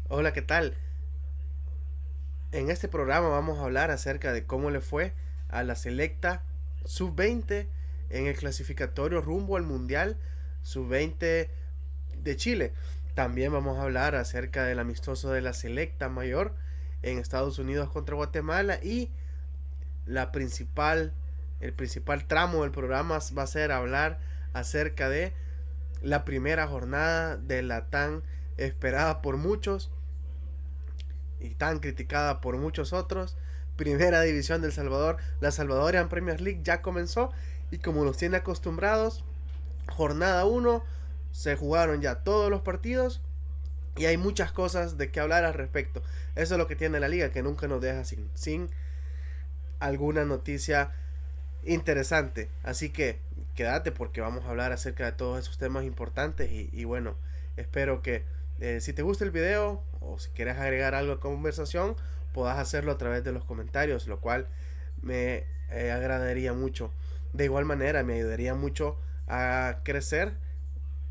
Hola, ¿qué tal? En este programa vamos a hablar acerca de cómo le fue a la selecta sub-20 en el clasificatorio rumbo al Mundial sub-20 de Chile. También vamos a hablar acerca del amistoso de la selecta mayor en Estados Unidos contra Guatemala y la principal, el principal tramo del programa va a ser hablar acerca de la primera jornada de la tan esperada por muchos y tan criticada por muchos otros. Primera división del Salvador, la Salvadorian Premier League ya comenzó y como nos tiene acostumbrados, jornada uno se jugaron ya todos los partidos y hay muchas cosas de qué hablar al respecto. Eso es lo que tiene la liga, que nunca nos deja sin alguna noticia interesante. Así que quédate porque vamos a hablar acerca de todos esos temas importantes y bueno, espero que si te gusta el video o si quieres agregar algo a conversación, puedas hacerlo a través de los comentarios, lo cual me agradaría mucho. De igual manera, me ayudaría mucho a crecer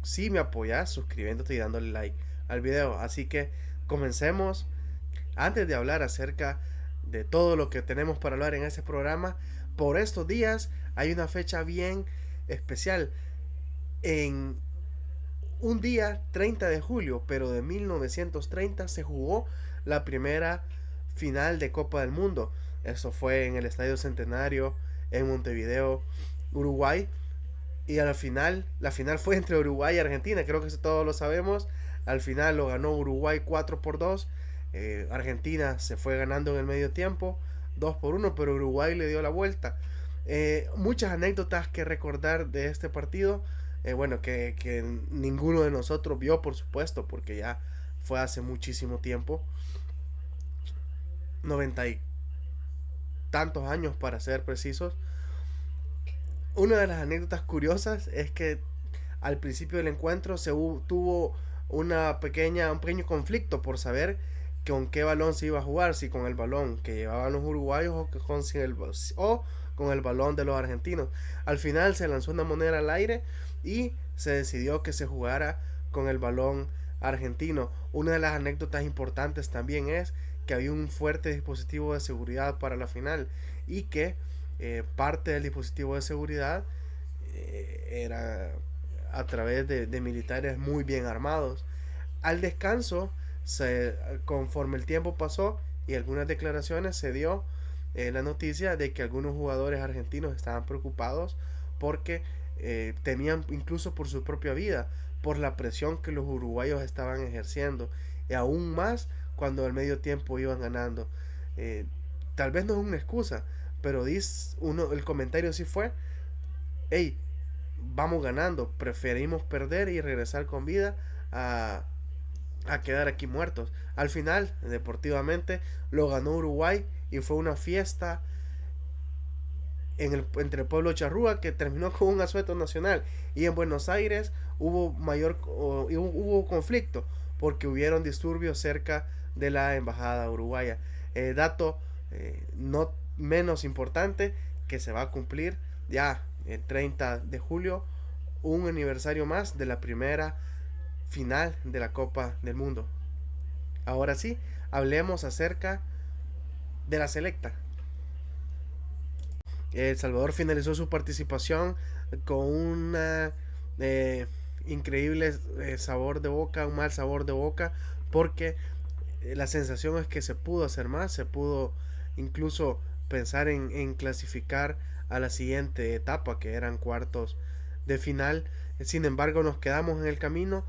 si me apoyas suscribiéndote y dándole like al video. Así que comencemos. Antes de hablar acerca de todo lo que tenemos para hablar en este programa, por estos días hay una fecha bien especial. En un día 30 de julio, pero de 1930, se jugó la primera final de Copa del Mundo. Eso fue en el Estadio Centenario en Montevideo, Uruguay. Y a la final fue entre Uruguay y Argentina, creo que eso todos lo sabemos. Al final lo ganó Uruguay 4-2. Argentina se fue ganando en el medio tiempo 2-1, pero Uruguay le dio la vuelta. Muchas anécdotas que recordar de este partido. Bueno, que ninguno de nosotros vio, por supuesto, porque ya fue hace muchísimo tiempo. 90 y tantos años para ser precisos. Una de las anécdotas curiosas es que al principio del encuentro tuvo un pequeño conflicto por saber con qué balón se iba a jugar, si con el balón que llevaban los uruguayos o con el balón de los argentinos. Al final se lanzó una moneda al aire y se decidió que se jugara con el balón argentino. Una de las anécdotas importantes también es que había un fuerte dispositivo de seguridad para la final y que parte del dispositivo de seguridad era a través de militares muy bien armados. Al descanso, conforme el tiempo pasó y algunas declaraciones, se dio la noticia de que algunos jugadores argentinos estaban preocupados porque temían incluso por su propia vida, por la presión que los uruguayos estaban ejerciendo, y aún más cuando al medio tiempo iban ganando. Eh, Tal vez no es una excusa, pero el comentario sí fue, hey, vamos ganando, preferimos perder y regresar con vida a, a quedar aquí muertos. Al final, deportivamente, lo ganó Uruguay y fue una fiesta entre el pueblo charrúa que terminó con un asueto nacional. Y en Buenos Aires hubo conflicto porque hubieron disturbios cerca de la embajada uruguaya. Dato no menos importante, que se va a cumplir ya el 30 de julio un aniversario más de la primera final de la Copa del Mundo. Ahora sí, hablemos acerca de la selecta. El Salvador finalizó su participación con una eh, increíble sabor de boca, un mal sabor de boca, porque la sensación es que se pudo hacer más, se pudo incluso pensar en clasificar a la siguiente etapa, que eran cuartos de final. Sin embargo, nos quedamos en el camino.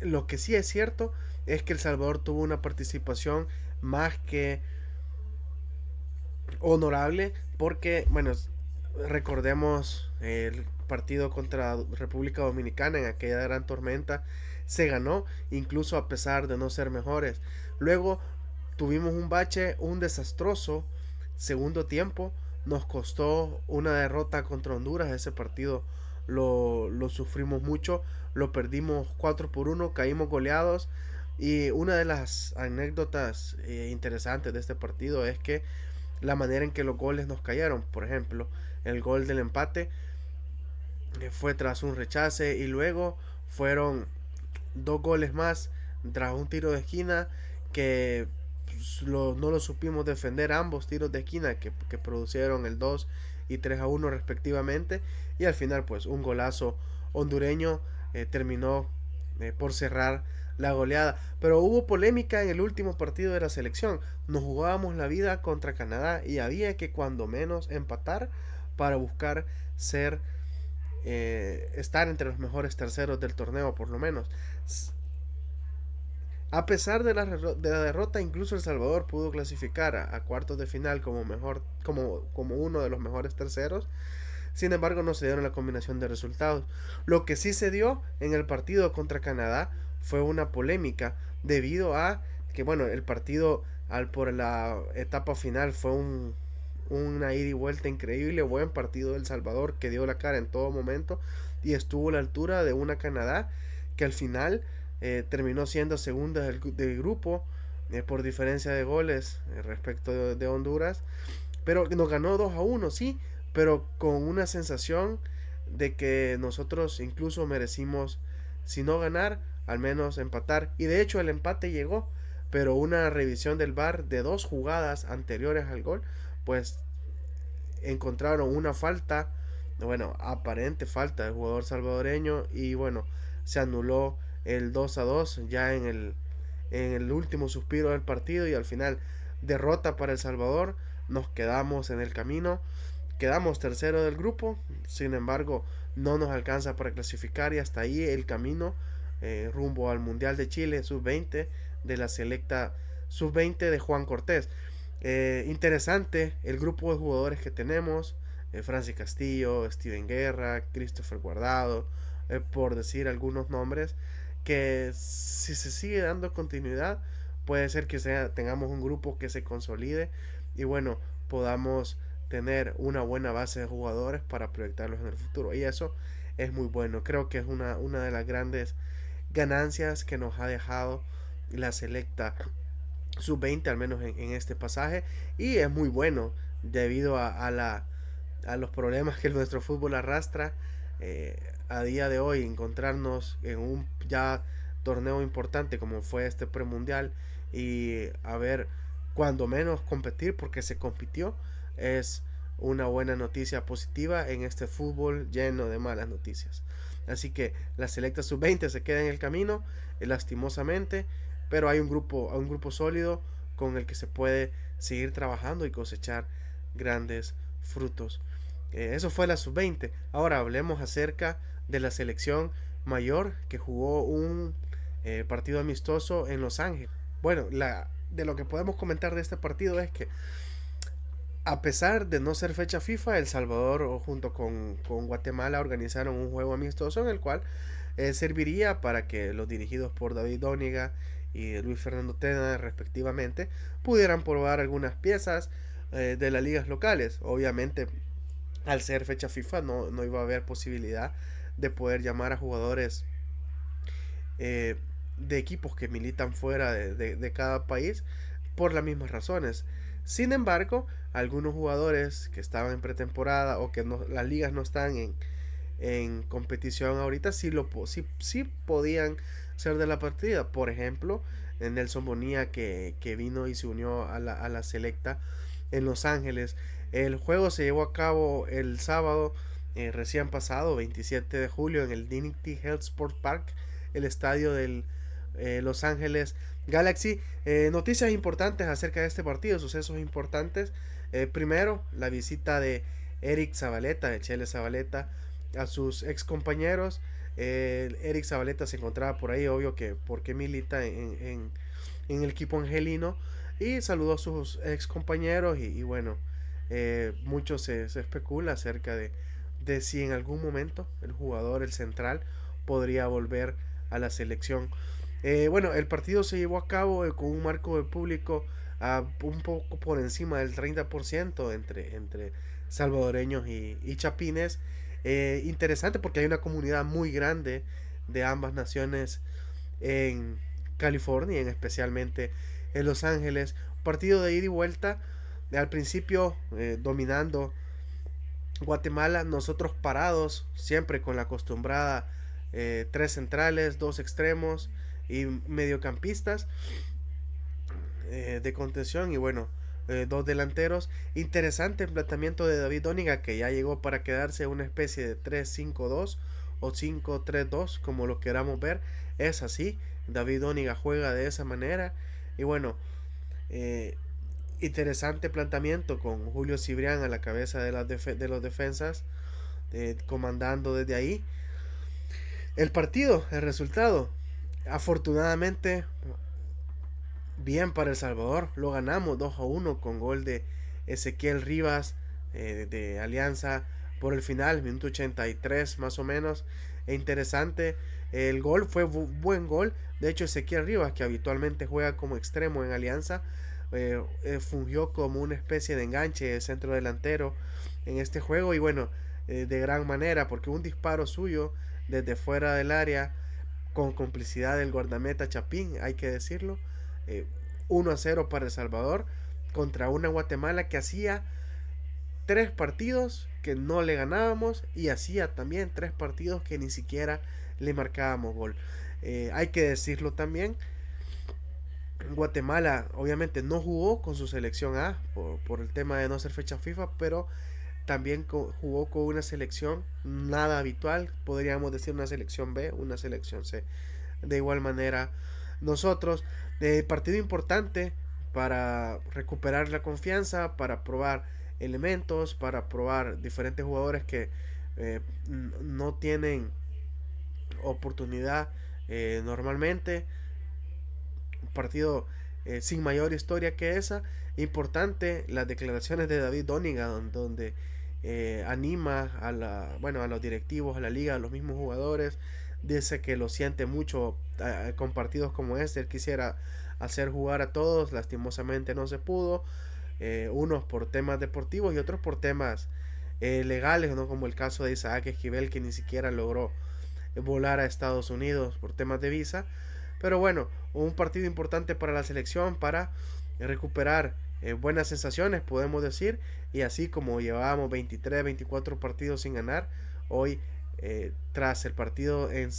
Lo que sí es cierto es que El Salvador tuvo una participación más que honorable, porque, bueno, recordemos el partido contra República Dominicana en aquella gran tormenta, se ganó incluso a pesar de no ser mejores. Luego tuvimos un bache, un desastroso segundo tiempo, nos costó una derrota contra Honduras. Ese partido lo sufrimos mucho, lo perdimos 4-1, caímos goleados. Y una de las anécdotas interesantes de este partido es que la manera en que los goles nos cayeron. Por ejemplo, el gol del empate fue tras un rechace y luego fueron dos goles más tras un tiro de esquina que pues, no lo supimos defender, ambos tiros de esquina que producieron el 2 y 3-1 respectivamente, y al final pues un golazo hondureño terminó por cerrar la goleada. Pero hubo polémica en el último partido de la selección. Nos jugábamos la vida contra Canadá y había que cuando menos empatar para buscar ser estar entre los mejores terceros del torneo por lo menos. A pesar de la derrota, incluso El Salvador pudo clasificar a cuartos de final como mejor, como uno de los mejores terceros. Sin embargo, no se dieron la combinación de resultados. Lo que sí se dio en el partido contra Canadá fue una polémica debido a que, bueno, el partido por la etapa final fue una ida y vuelta increíble, buen partido del Salvador que dio la cara en todo momento y estuvo a la altura de una Canadá que al final terminó siendo segunda del grupo por diferencia de goles respecto de Honduras, pero nos ganó 2-1, sí, pero con una sensación de que nosotros incluso merecimos, si no ganar, al menos empatar. Y de hecho el empate llegó, pero una revisión del VAR de dos jugadas anteriores al gol, pues encontraron una falta, bueno, aparente falta del jugador salvadoreño y bueno, se anuló el 2-2 ya en el último suspiro del partido y al final derrota para El Salvador, nos quedamos en el camino, quedamos tercero del grupo, sin embargo no nos alcanza para clasificar y hasta ahí el camino rumbo al Mundial de Chile sub-20 de la selecta sub-20 de Juan Cortés. Interesante el grupo de jugadores que tenemos, Francis Castillo, Steven Guerra, Christopher Guardado, por decir algunos nombres, que si se sigue dando continuidad, puede ser que tengamos un grupo que se consolide y bueno, podamos tener una buena base de jugadores para proyectarlos en el futuro. Y eso es muy bueno. Creo que es una de las grandes ganancias que nos ha dejado la selecta sub-20, al menos en este pasaje. Y es muy bueno debido a los problemas que nuestro fútbol arrastra. A día de hoy encontrarnos en un ya torneo importante como fue este premundial y a ver cuando menos competir porque se compitió es una buena noticia positiva en este fútbol lleno de malas noticias. Así que la selecta sub-20 se queda en el camino, lastimosamente, pero hay un grupo sólido con el que se puede seguir trabajando y cosechar grandes frutos. Eso fue la sub-20. Ahora hablemos acerca de la selección mayor que jugó un partido amistoso en Los Ángeles. Bueno, de lo que podemos comentar de este partido es que a pesar de no ser fecha FIFA, El Salvador junto con Guatemala organizaron un juego amistoso en el cual serviría para que los dirigidos por David Dóniga y Luis Fernando Tena respectivamente pudieran probar algunas piezas de las ligas locales. Obviamente al ser fecha FIFA no iba a haber posibilidad de poder llamar a jugadores eh, de equipos que militan fuera de cada país por las mismas razones. Sin embargo, algunos jugadores que estaban en pretemporada o que las ligas no están en competición ahorita sí podían ser de la partida. Por ejemplo, Nelson Bonilla que vino y se unió a la selecta en Los Ángeles. El juego se llevó a cabo el sábado recién pasado, 27 de julio, en el Dignity Health Sport Park, el estadio del Los Ángeles Galaxy. Noticias importantes acerca de este partido, sucesos importantes. Primero, la visita de Eric Zabaleta, de Chele Zabaleta, a sus ex compañeros. Eric Zabaleta se encontraba por ahí, obvio que porque milita en el equipo angelino, y saludó a sus ex compañeros y bueno, mucho se especula acerca de si en algún momento el jugador, el central, podría volver a la selección. Bueno, el partido se llevó a cabo con un marco de público un poco por encima del 30% entre salvadoreños y chapines. Interesante porque hay una comunidad muy grande de ambas naciones en California, en especialmente en Los Ángeles. Partido de ida y vuelta. Al principio dominando Guatemala, nosotros parados, siempre con la acostumbrada tres centrales, dos extremos, y mediocampistas de contención y bueno, dos delanteros. Interesante el planteamiento de David Doniga, que ya llegó para quedarse, una especie de 3-5-2 o 5-3-2, como lo queramos ver. Es así, David Doniga juega de esa manera y bueno, eh, interesante planteamiento con Julio Cibrián a la cabeza de los defensas, comandando desde ahí el partido, el resultado. Afortunadamente, bien para El Salvador, lo ganamos 2-1 con gol de Ezequiel Rivas, de Alianza por el final, minuto 83 más o menos. E interesante, el gol fue buen gol. De hecho, Ezequiel Rivas, que habitualmente juega como extremo en Alianza, fungió como una especie de enganche de centro delantero en este juego. Y bueno, de gran manera, porque un disparo suyo desde fuera del área, con complicidad del guardameta Chapín, hay que decirlo. eh, 1-0 para El Salvador contra una Guatemala que hacía 3 partidos que no le ganábamos y hacía también 3 partidos que ni siquiera le marcábamos gol. Hay que decirlo también, Guatemala obviamente no jugó con su selección A por el tema de no ser fecha FIFA, pero también jugó con una selección nada habitual, podríamos decir una selección B, una selección C. De igual manera, nosotros, partido importante para recuperar la confianza, para probar elementos, para probar diferentes jugadores que no tienen oportunidad normalmente. Un partido sin mayor historia que esa. Importante las declaraciones de David Doniga, donde anima bueno, a los directivos, a la liga, a los mismos jugadores. Dice que lo siente mucho con partidos como este. Él quisiera hacer jugar a todos, lastimosamente no se pudo. Unos por temas deportivos y otros por temas legales, ¿no? Como el caso de Isaac Esquivel, que ni siquiera logró volar a Estados Unidos por temas de visa. Pero bueno, un partido importante para la selección, para recuperar buenas sensaciones, podemos decir. Y así como llevábamos 23, 24 partidos sin ganar, hoy, tras el partido en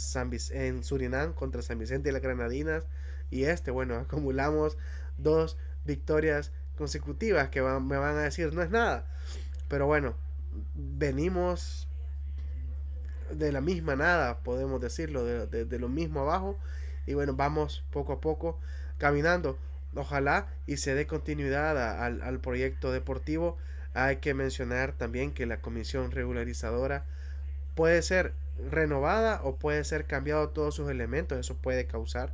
Surinam contra San Vicente y las Granadinas, y bueno, acumulamos 2 victorias consecutivas que me van a decir no es nada. Pero bueno, venimos de la misma nada, podemos decirlo, de lo mismo abajo. Y bueno, vamos poco a poco caminando. Ojalá y se dé continuidad al proyecto deportivo. Hay que mencionar también que la comisión regularizadora puede ser renovada o puede ser cambiado todos sus elementos. Eso puede causar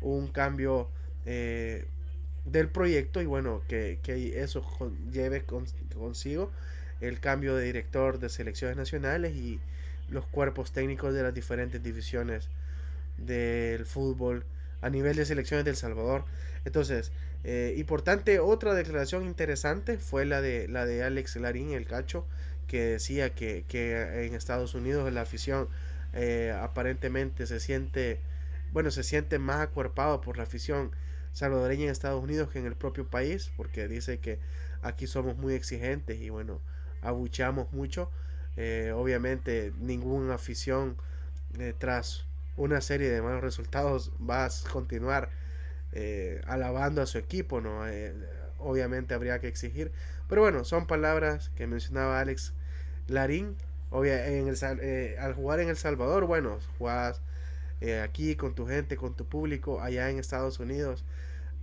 un cambio del proyecto y bueno, que eso lleve consigo el cambio de director de selecciones nacionales y los cuerpos técnicos de las diferentes divisiones del fútbol a nivel de selecciones del Salvador. Entonces, importante, otra declaración interesante fue la de Alex Larín, el Cacho, que decía que en Estados Unidos la afición aparentemente se siente más acuerpado por la afición salvadoreña en Estados Unidos que en el propio país, porque dice que aquí somos muy exigentes y bueno, abucheamos mucho. Obviamente ninguna afición tras una serie de malos resultados va a continuar alabando a su equipo, ¿no? Obviamente habría que exigir, pero bueno, son palabras que mencionaba Alex Larín. Al jugar en El Salvador, bueno, jugás aquí con tu gente, con tu público. Allá en Estados Unidos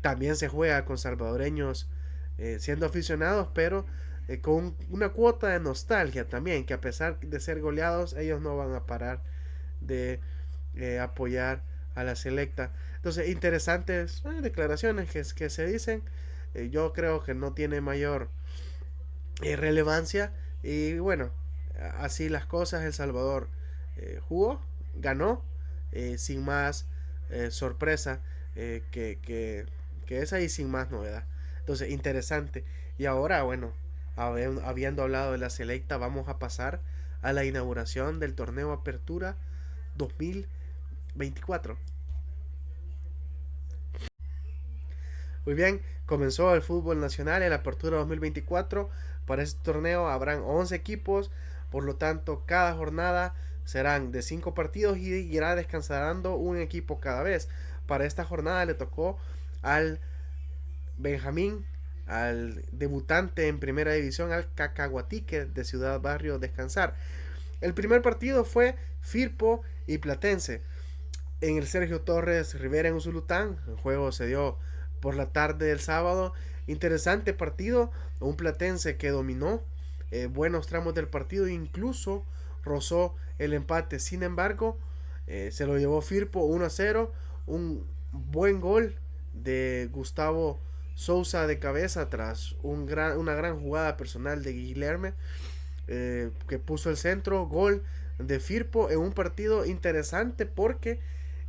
también se juega con salvadoreños siendo aficionados, pero con una cuota de nostalgia también, que a pesar de ser goleados, ellos no van a parar de apoyar a la selecta. Entonces, interesantes declaraciones que se dicen. Yo creo que no tiene mayor relevancia. Y bueno, así las cosas. El Salvador jugó, ganó, sin más sorpresa que esa y sin más novedad. Entonces, interesante. Y ahora, bueno, habiendo hablado de la selecta, vamos a pasar a la inauguración del torneo Apertura 2024. Muy bien, comenzó el fútbol nacional en la Apertura 2024. Para este torneo habrán 11 equipos, por lo tanto cada jornada serán de 5 partidos y irá descansando un equipo cada vez para esta jornada le tocó al Benjamín, al debutante en primera división, al Cacahuatique de Ciudad Barrio Descansar. El primer partido fue Firpo y Platense en el Sergio Torres Rivera en Usulután. El juego se dio por la tarde del sábado. Interesante partido, un Platense que dominó buenos tramos del partido, incluso rozó el empate. Sin embargo, se lo llevó Firpo 1-0, un buen gol de Gustavo Sousa de cabeza tras una gran jugada personal de Guilherme, que puso el centro, gol de Firpo en un partido interesante porque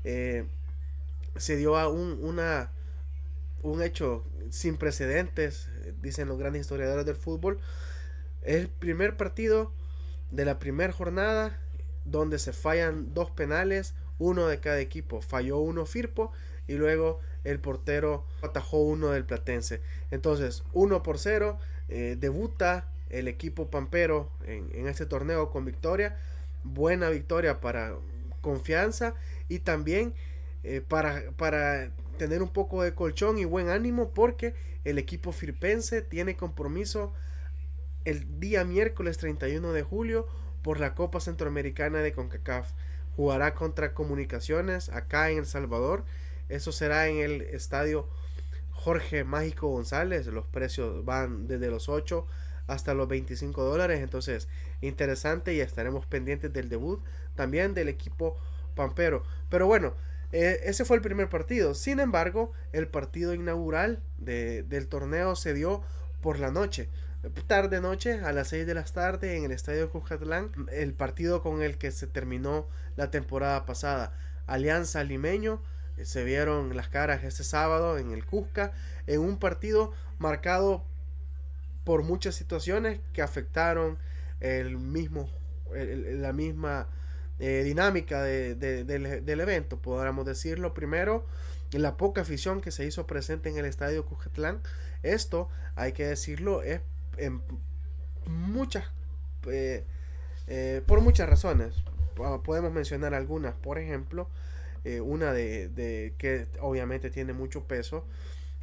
eh, se dio a un hecho sin precedentes, dicen los grandes historiadores del fútbol. El primer partido de la primera jornada donde se fallan dos penales, uno de cada equipo. Falló uno Firpo y luego el portero atajó uno del Platense. Entonces 1-0, debuta el equipo pampero en este torneo con victoria. Buena victoria para confianza y también para tener un poco de colchón y buen ánimo, porque el equipo firpense tiene compromiso el día miércoles 31 de julio por la Copa Centroamericana de CONCACAF. Jugará contra Comunicaciones acá en El Salvador. Eso será en el estadio Jorge Mágico González. Los precios van desde los 8 hasta los $25. Entonces, interesante, y estaremos pendientes del debut también del equipo pampero. Pero bueno, ese fue el primer partido. Sin embargo, el partido inaugural del torneo se dio por la noche. Tarde noche, a las 6 de la tarde, en el estadio Cuscatlán, el partido con el que se terminó la temporada pasada. Alianza Limeño, se vieron las caras este sábado en el Cusca, en un partido marcado por muchas situaciones que afectaron la misma dinámica del evento, podríamos decirlo. Primero, la poca afición que se hizo presente en el estadio Cuscatlán. Esto, hay que decirlo, es en muchas por muchas razones. Podemos mencionar algunas. Por ejemplo, una de que obviamente tiene mucho peso.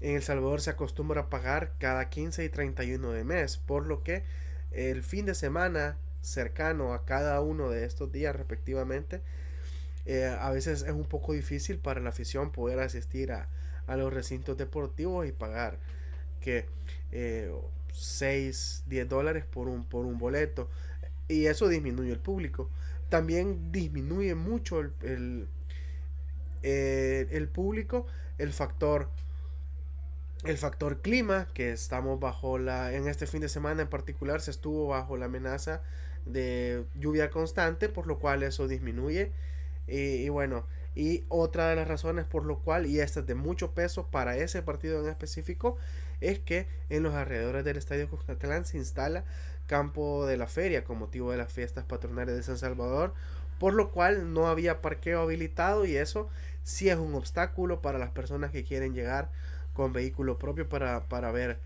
En El Salvador se acostumbra a pagar cada 15 y 31 de mes, por lo que el fin de semana cercano a cada uno de estos días respectivamente, a veces es un poco difícil para la afición poder asistir a los recintos deportivos y pagar que $6-10 por un boleto, y eso disminuye el público. También disminuye mucho el público el factor clima, que estamos en este fin de semana en particular se estuvo bajo la amenaza de lluvia constante, por lo cual eso disminuye. Y bueno, y otra de las razones por lo cual, y esta es de mucho peso para ese partido en específico, es que en los alrededores del estadio Cuscatlán se instala campo de la feria con motivo de las fiestas patronales de San Salvador, por lo cual no había parqueo habilitado, y eso sí es un obstáculo para las personas que quieren llegar con vehículo propio para ver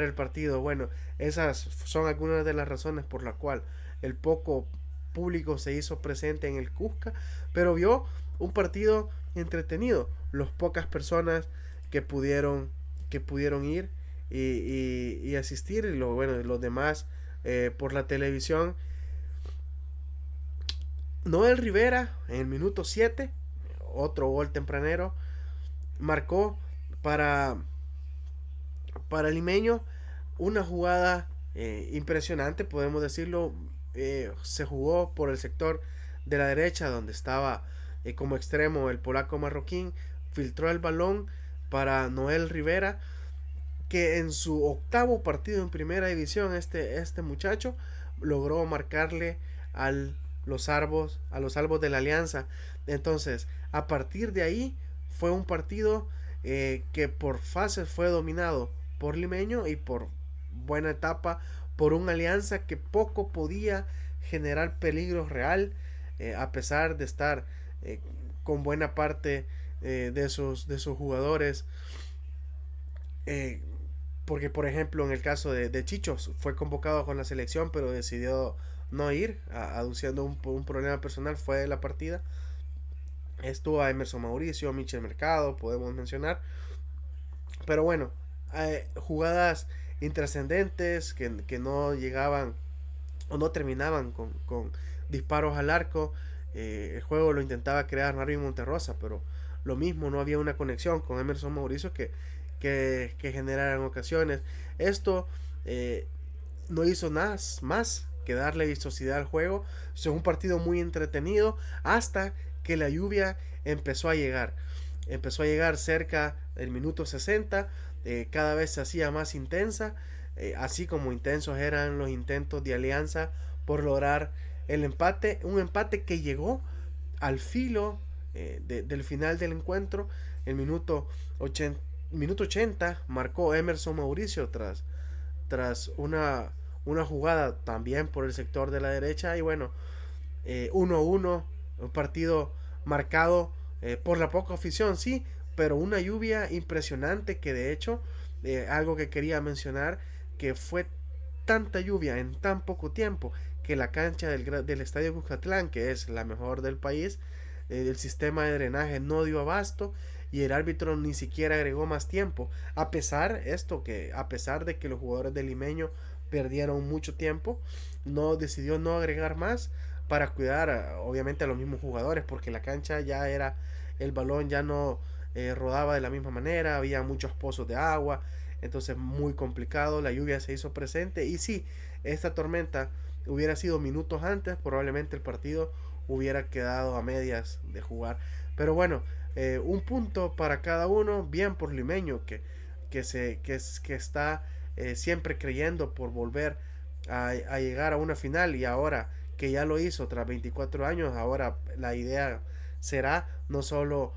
el partido. Bueno, esas son algunas de las razones por la cual el poco público se hizo presente en el Cusca, pero vio un partido entretenido. Las pocas personas que pudieron ir y asistir, y los demás por la televisión. Noel Rivera en el minuto 7, otro gol tempranero, marcó para Limeño una jugada impresionante, podemos decirlo. Se jugó por el sector de la derecha, donde estaba como extremo el polaco marroquín. Filtró el balón para Noel Rivera, que en su octavo partido en primera división, este muchacho logró marcarle a los albos de la Alianza. Entonces, a partir de ahí fue un partido que por fases fue dominado por Limeño, y por buena etapa por una Alianza que poco podía generar peligro real, a pesar de estar con buena parte de sus jugadores, porque por ejemplo en el caso de Chichos, fue convocado con la selección pero decidió no ir, aduciendo un problema personal, fue de la partida. Estuvo a Emerson Mauricio, Michel Mercado, podemos mencionar. Pero bueno, jugadas intrascendentes que no llegaban o no terminaban con disparos al arco. El juego lo intentaba crear Marvin Monterrosa, pero lo mismo, no había una conexión con Emerson Mauricio que generaran ocasiones. Esto no hizo nada más que darle vistosidad al juego. Es un partido muy entretenido hasta que la lluvia empezó a llegar. Empezó a llegar cerca del minuto 60, cada vez se hacía más intensa, así como intensos eran los intentos de Alianza por lograr el empate, un empate que llegó al filo del final del encuentro. El minuto 80 marcó Emerson Mauricio tras una jugada también por el sector de la derecha. Y bueno, 1-1, un partido marcado por la poca afición, sí, pero una lluvia impresionante que de hecho, algo que quería mencionar, que fue tanta lluvia en tan poco tiempo que la cancha del Estadio Cuscatlán, que es la mejor del país, el sistema de drenaje no dio abasto y el árbitro ni siquiera agregó más tiempo, a pesar de que los jugadores del Limeño perdieron mucho tiempo, no decidió no agregar más para cuidar obviamente a los mismos jugadores, porque la cancha ya era, el balón ya no rodaba de la misma manera, había muchos pozos de agua, entonces muy complicado, la lluvia se hizo presente y sí, esta tormenta hubiera sido minutos antes, probablemente el partido hubiera quedado a medias de jugar. Pero bueno, un punto para cada uno, bien por Limeño, que está siempre creyendo por volver a llegar a una final, y ahora que ya lo hizo tras 24 años, ahora la idea será no solo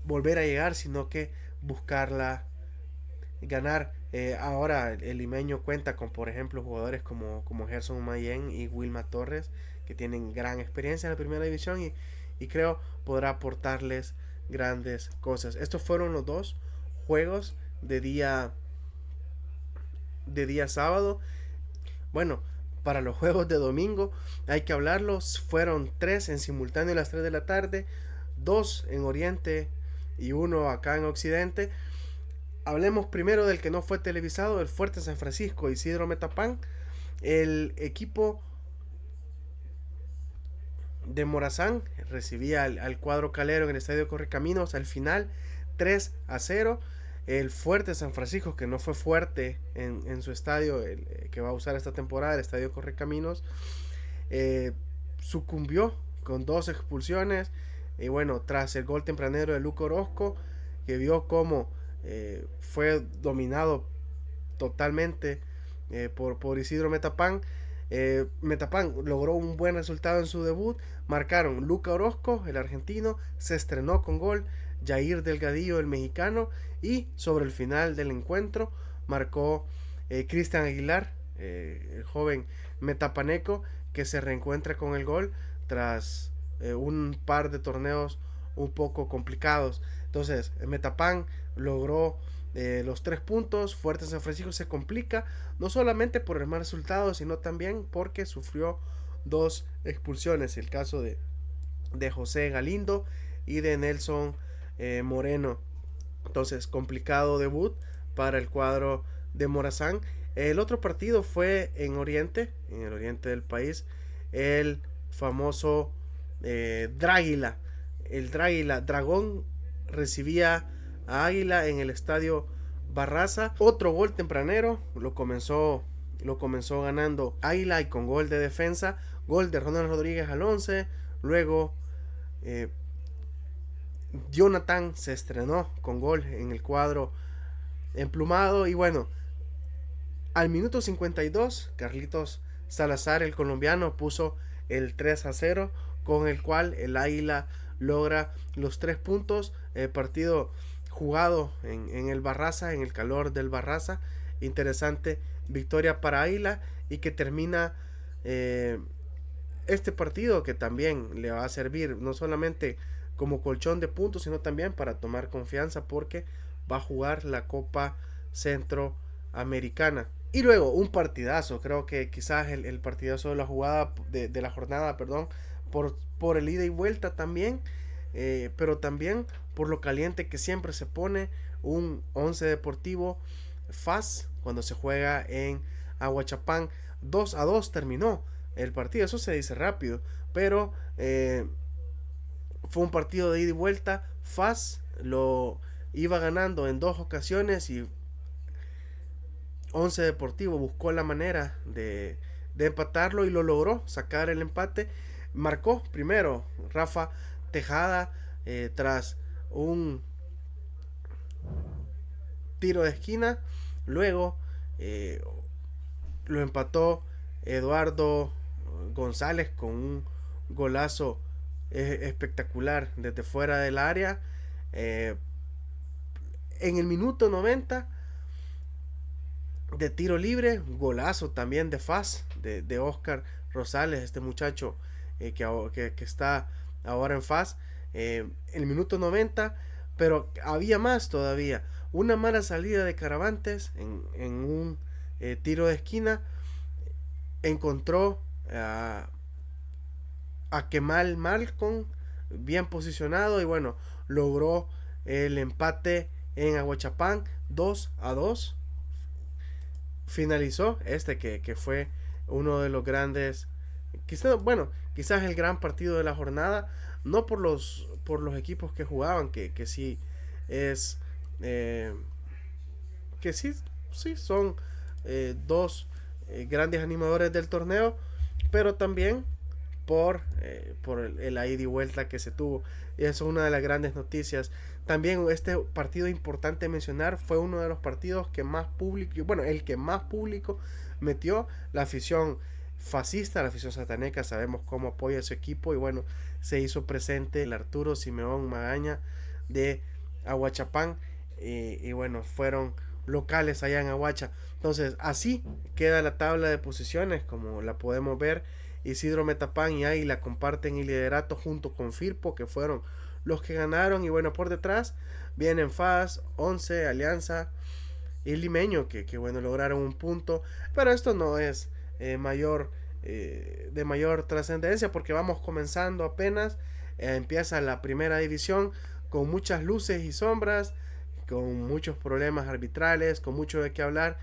volver a llegar, sino que buscarla ganar. Ahora el Limeño cuenta con, por ejemplo, jugadores como Gerson Mayen y Wilma Torres, que tienen gran experiencia en la primera división y creo podrá aportarles grandes cosas. Estos fueron los dos juegos de día sábado. Bueno, para los juegos de domingo hay que hablarlos. Fueron tres en simultáneo a las 3 de la tarde, dos en Oriente y uno acá en Occidente. Hablemos primero del que no fue televisado, el Fuerte San Francisco, Isidro Metapán. El equipo de Morazán recibía al cuadro calero en el Estadio Correcaminos. Al final 3-0. El Fuerte San Francisco, que no fue fuerte en su estadio, que va a usar esta temporada, el Estadio Correcaminos, sucumbió con dos expulsiones. Y bueno, tras el gol tempranero de Luco Orozco, que vio cómo fue dominado totalmente por Isidro Metapán. Metapán logró un buen resultado en su debut. Marcaron Luca Orozco, el argentino, se estrenó con gol Jair Delgadillo, el mexicano, y sobre el final del encuentro marcó Cristian Aguilar, el joven metapaneco, que se reencuentra con el gol tras un par de torneos un poco complicados. Entonces Metapán logró los 3 puntos. Fuerte San Francisco se complica no solamente por el mal resultado, sino también porque sufrió dos expulsiones, el caso de José Galindo y de Nelson Moreno. Entonces complicado debut para el cuadro de Morazán. El otro partido fue en el oriente del país, el famoso Dráguila. El Dráguila Dragón recibía a Águila en el estadio Barraza. Otro gol tempranero, lo comenzó ganando Águila y con gol de defensa, gol de Ronald Rodríguez al 11. Luego Jonathan se estrenó con gol en el cuadro emplumado. Y bueno, al minuto 52 Carlitos Salazar, el colombiano, puso el 3-0, con el cual el Águila logra los 3 puntos. Partido jugado en el Barraza, en el calor del Barraza. Interesante victoria para Águila, y que termina este partido, que también le va a servir no solamente como colchón de puntos, sino también para tomar confianza, porque va a jugar la Copa Centroamericana. Y luego un partidazo, creo que quizás el partidazo de la jugada de la jornada, perdón, por el ida y vuelta también, pero también por lo caliente que siempre se pone un Once Deportivo FAS cuando se juega en Aguachapán. 2-2 terminó el partido, eso se dice rápido, pero fue un partido de ida y vuelta. FAS lo iba ganando en 2 ocasiones y Once Deportivo buscó la manera de empatarlo y lo logró sacar el empate. Marcó primero Rafa Tejada tras un tiro de esquina. Luego lo empató Eduardo González con un golazo espectacular desde fuera del área. En el minuto 90 de tiro libre, golazo también de FAS, de Oscar Rosales, este muchacho que está ahora en FAS, el minuto 90, pero había más todavía, una mala salida de Caravantes en un tiro de esquina, encontró a Kemal Malcolm bien posicionado y bueno, logró el empate en Aguachapán 2-2. Finalizó que fue uno de los grandes, quizás el gran partido de la jornada, no por los equipos que jugaban, que sí es, que sí son dos grandes animadores del torneo, pero también por el ida y vuelta que se tuvo. Y eso es una de las grandes noticias. También este partido importante mencionar fue uno de los partidos que más público, bueno, el que más público metió. La afición fascista, la afición sataneca, sabemos cómo apoya a su equipo y bueno, se hizo presente el Arturo Simeón Magaña de Aguachapán y bueno, fueron locales allá en Aguacha. Entonces así queda la tabla de posiciones como la podemos ver. Isidro Metapán y Águila comparten el liderato junto con Firpo, que fueron los que ganaron. Y bueno, por detrás vienen FAS, Once, Alianza y Limeño, que bueno, lograron un punto. Pero esto no es de mayor trascendencia porque vamos comenzando apenas. Empieza la primera división con muchas luces y sombras, con muchos problemas arbitrales, con mucho de qué hablar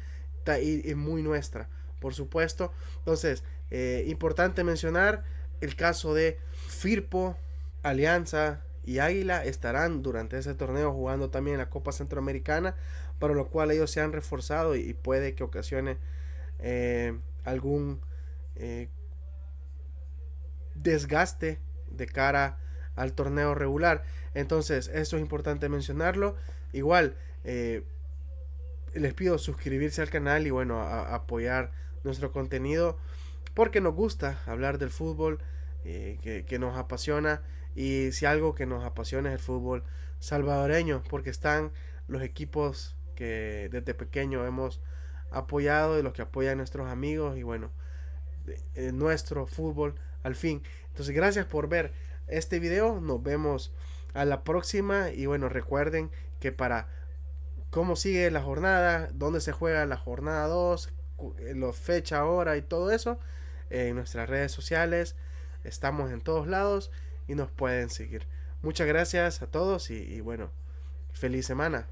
y muy nuestra, por supuesto. Entonces, importante mencionar el caso de Firpo, Alianza y Águila estarán durante ese torneo jugando también la Copa Centroamericana, para lo cual ellos se han reforzado y puede que ocasione algún desgaste de cara al torneo regular. Entonces, eso es importante mencionarlo. Igual, les pido suscribirse al canal y bueno, apoyar nuestro contenido porque nos gusta hablar del fútbol que nos apasiona, y si algo que nos apasiona es el fútbol salvadoreño, porque están los equipos que desde pequeño hemos apoyado y los que apoyan a nuestros amigos y bueno, nuestro fútbol al fin. Entonces gracias por ver este video, nos vemos a la próxima y bueno, recuerden que para cómo sigue la jornada, dónde se juega la jornada 2, la fecha, hora y todo eso, en nuestras redes sociales, estamos en todos lados y nos pueden seguir. Muchas gracias a todos y bueno, feliz semana.